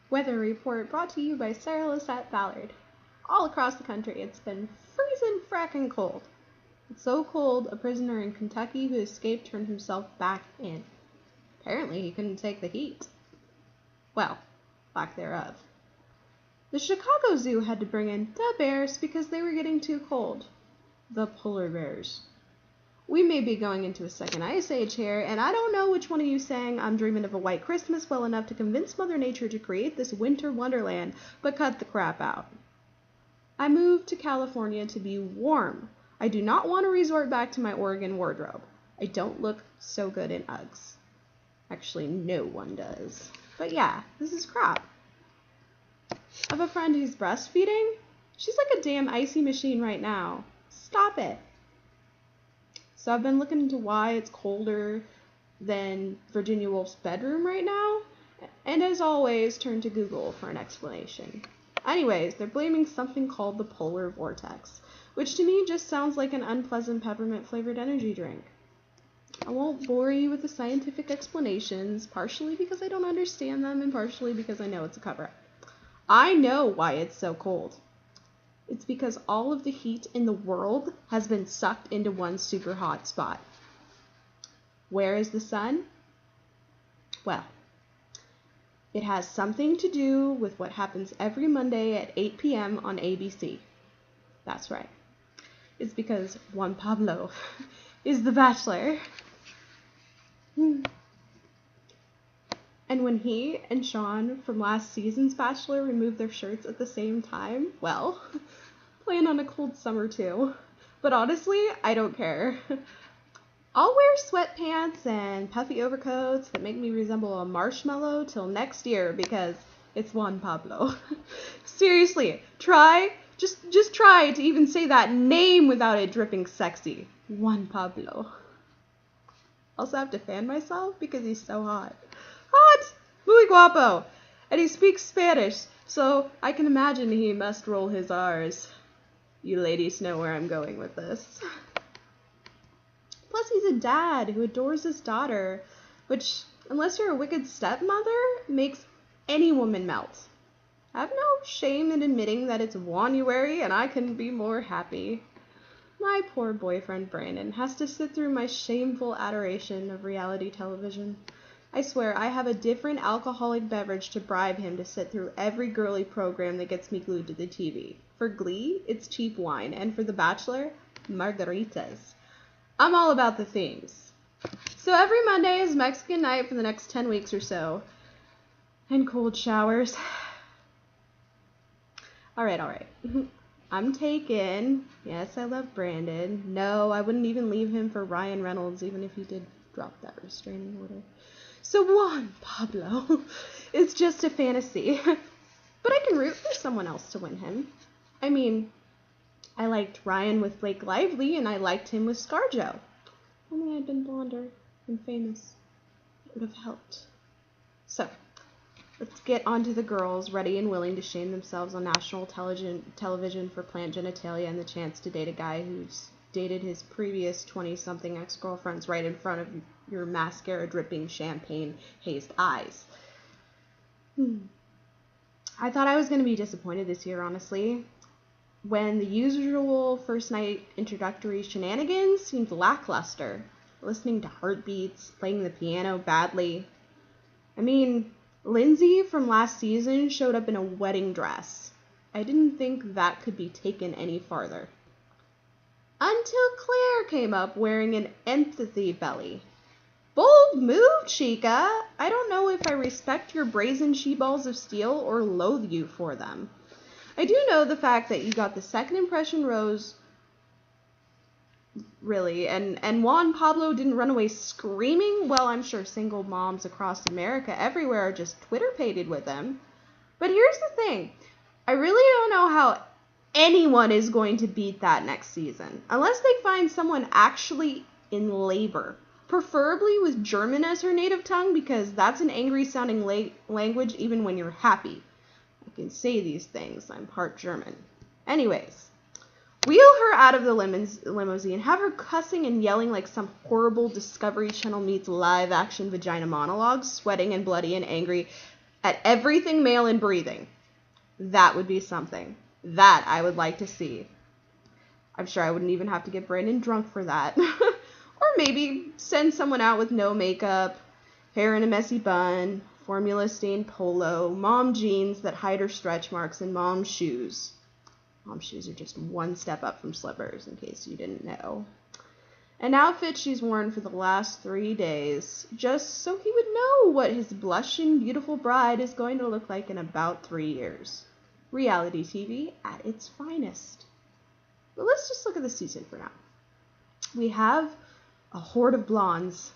Weather report brought to you by Saralysette Ballard. All across the country, it's been freezing frackin' cold. It's so cold, a prisoner in Kentucky who escaped turned himself back in. Apparently, he couldn't take the heat. Well, lack thereof. The Chicago Zoo had to bring in the bears because they were getting too cold. The polar bears. We may be going into a second ice age here, and I don't know which one of you sang I'm Dreaming of a White Christmas well enough to convince Mother Nature to create this winter wonderland, but cut the crap out. I moved to California to be warm. I do not want to resort back to my Oregon wardrobe. I don't look so good in Uggs. Actually, no one does. But yeah, this is crap. I have a friend who's breastfeeding. She's like a damn icy machine right now. Stop it. So I've been looking into why it's colder than Virginia Woolf's bedroom right now, and as always, turned to Google for an explanation. Anyways, they're blaming something called the polar vortex, which to me just sounds like an unpleasant peppermint-flavored energy drink. I won't bore you with the scientific explanations, partially because I don't understand them, and partially because I know it's a cover-up. I know why it's so cold. It's because all of the heat in the world has been sucked into one super hot spot. Where is the sun? Well, it has something to do with what happens every Monday at 8 p.m. on ABC. That's right. It's because Juan Pablo is the Bachelor. And when he and Sean from last season's Bachelor removed their shirts at the same time, well, plan on a cold summer too. But honestly, I don't care. I'll wear sweatpants and puffy overcoats that make me resemble a marshmallow till next year because it's Juan Pablo. Seriously, just try to even say that name without it dripping sexy. Juan Pablo. Also have to fan myself because he's so hot. Hot! Muy guapo! And he speaks Spanish, so I can imagine he must roll his R's. You ladies know where I'm going with this. Plus, he's a dad who adores his daughter, which, unless you're a wicked stepmother, makes any woman melt. I have no shame in admitting that it's January and I couldn't be more happy. My poor boyfriend Brandon has to sit through my shameful adoration of reality television. I swear, I have a different alcoholic beverage to bribe him to sit through every girly program that gets me glued to the TV. For Glee, it's cheap wine, and for The Bachelor, margaritas. I'm all about the themes. So every Monday is Mexican night for the next 10 weeks or so. And cold showers. Alright. I'm taken. Yes, I love Brandon. No, I wouldn't even leave him for Ryan Reynolds, even if he did drop that restraining order. So Juan Pablo is just a fantasy. But I can root for someone else to win him. I mean, I liked Ryan with Blake Lively, and I liked him with ScarJo. Only I'd been blonder and famous. It would have helped. So, let's get on to the girls, ready and willing to shame themselves on national television for plant genitalia and the chance to date a guy who's dated his previous 20-something ex-girlfriends right in front of your mascara-dripping champagne-hazed eyes. I thought I was going to be disappointed this year, honestly. When the usual first night introductory shenanigans seemed lackluster, listening to heartbeats, playing the piano badly. I mean, Lindsay from last season showed up in a wedding dress. I didn't think that could be taken any farther. Until Claire came up wearing an empathy belly. Bold move, Chica! I don't know if I respect your brazen she-balls of steel or loathe you for them. I do know the fact that you got the second impression rose, really, and Juan Pablo didn't run away screaming. Well, I'm sure single moms across America everywhere are just Twitter-pated with him. But here's the thing. I really don't know how anyone is going to beat that next season, unless they find someone actually in labor, preferably with German as her native tongue, because that's an angry-sounding language even when you're happy. I can say these things. I'm part German. Anyways, wheel her out of the limousine, have her cussing and yelling like some horrible Discovery Channel meets live-action vagina monologues, sweating and bloody and angry at everything male and breathing. That would be something. That I would like to see. I'm sure I wouldn't even have to get Brandon drunk for that. Or maybe send someone out with no makeup, hair in a messy bun, formula-stained polo, mom jeans that hide her stretch marks, and mom shoes. Mom shoes are just one step up from slippers, in case you didn't know. An outfit she's worn for the last 3 days, just so he would know what his blushing, beautiful bride is going to look like in about 3 years. Reality TV at its finest. But let's just look at the season for now. We have a horde of blondes.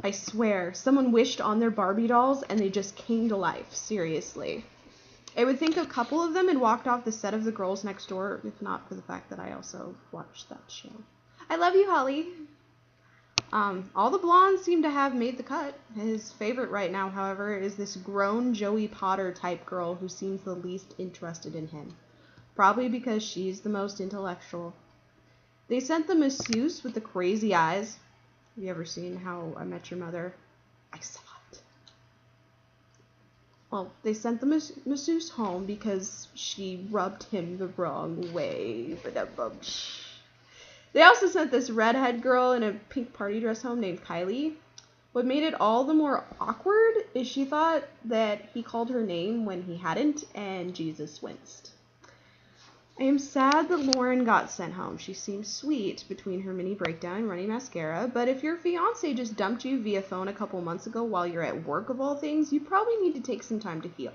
I swear, someone wished on their Barbie dolls and they just came to life, seriously. I would think a couple of them had walked off the set of The Girls Next Door, if not for the fact that I also watched that show. I love you, Holly. All the blondes seem to have made the cut. His favorite right now, however, is this grown Joey Potter type girl who seems the least interested in him. Probably because she's the most intellectual. They sent the masseuse with the crazy eyes. Have you ever seen How I Met Your Mother? I saw it. Well, they sent the masseuse home because she rubbed him the wrong way. They also sent this redhead girl in a pink party dress home named Kylie. What made it all the more awkward is she thought that he called her name when he hadn't, and Jesus winced. I am sad that Lauren got sent home. She seems sweet between her mini breakdown and running mascara, but if your fiance just dumped you via phone a couple months ago while you're at work of all things, you probably need to take some time to heal.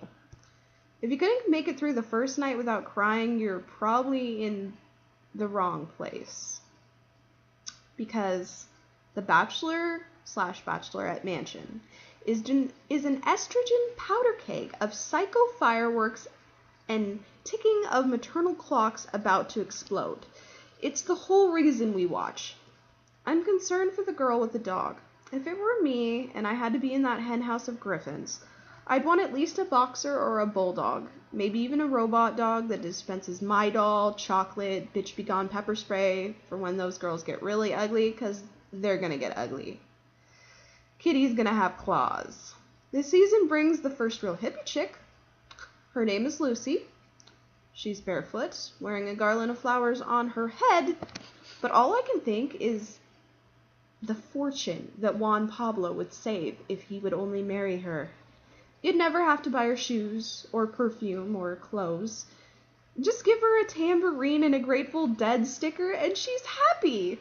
If you couldn't make it through the first night without crying, you're probably in the wrong place. Because the Bachelor/Bachelorette mansion is an estrogen powder keg of psycho fireworks and ticking of maternal clocks about to explode. It's the whole reason we watch. I'm concerned for the girl with the dog. If it were me and I had to be in that henhouse of griffins, I'd want at least a boxer or a bulldog, maybe even a robot dog that dispenses My Doll, chocolate, bitch be gone pepper spray for when those girls get really ugly, because they're gonna get ugly. Kitty's gonna have claws. This season brings the first real hippie chick. Her name is Lucy. She's barefoot, wearing a garland of flowers on her head, but all I can think is the fortune that Juan Pablo would save if he would only marry her. You'd never have to buy her shoes, or perfume, or clothes. Just give her a tambourine and a Grateful Dead sticker, and she's happy.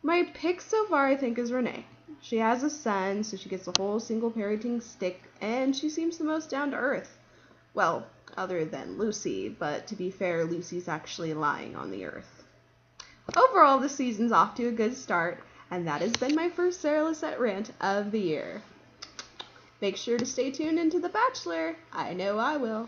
My pick so far, I think, is Renee. She has a son, so she gets the whole single parenting stick, and she seems the most down to earth. Well, other than Lucy, but to be fair, Lucy's actually lying on the earth. Overall, the season's off to a good start, and that has been my first Saralysette rant of the year. Make sure to stay tuned into The Bachelor. I know I will.